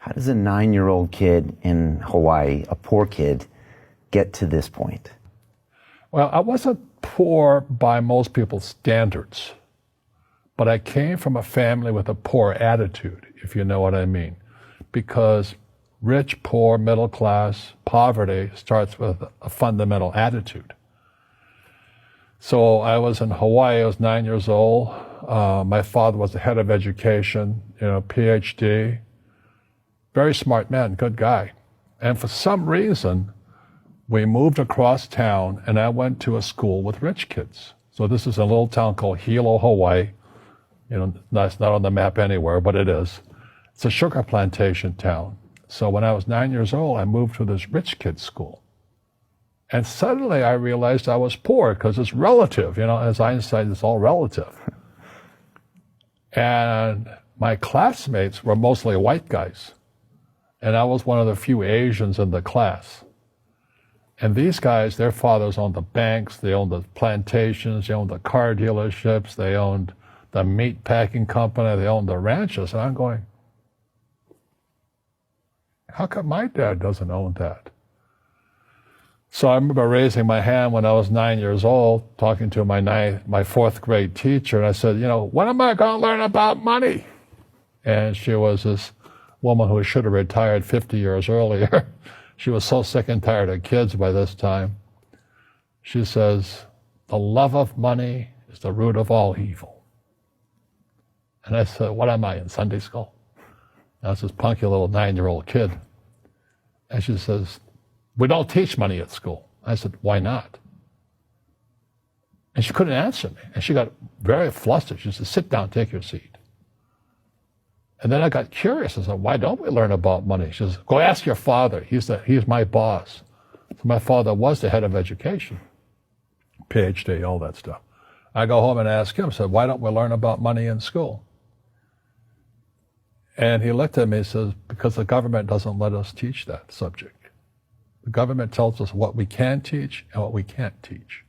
How does a 9-year-old kid in Hawaii, a poor kid, get to this point? Well, I wasn't poor by most people's standards, but I came from a family with a poor attitude, if you know what I mean. Because rich, poor, middle class, poverty starts with a fundamental attitude. So I was in Hawaii, I was 9 years old. My father was the head of education, PhD. Very smart man, good guy. And for some reason, we moved across town and I went to a school with rich kids. So this is a little town called Hilo, Hawaii. That's not on the map anywhere, but it is. It's a sugar plantation town. So when I was 9 years old, I moved to this rich kid's school. And suddenly I realized I was poor because it's relative, as Einstein, it's all relative. And my classmates were mostly white guys. And I was one of the few Asians in the class. And these guys, their fathers owned the banks, they owned the plantations, they owned the car dealerships, they owned the meat packing company, they owned the ranches. And I'm going, how come my dad doesn't own that? So I remember raising my hand when I was 9 years old, talking to my fourth grade teacher, and I said, when am I going to learn about money? And she was this woman who should have retired 50 years earlier. She was so sick and tired of kids by this time. She says, the love of money is the root of all evil. And I said, what am I, in Sunday school? I was this punky little 9-year-old kid. And she says, we don't teach money at school. I said, why not? And she couldn't answer me. And she got very flustered. She said, sit down, take your seat. And then I got curious. I said, why don't we learn about money? She says, go ask your father. He's my boss. So my father was the head of education, PhD, all that stuff. I go home and ask him, I said, why don't we learn about money in school? And he looked at me and says, because the government doesn't let us teach that subject. The government tells us what we can teach and what we can't teach.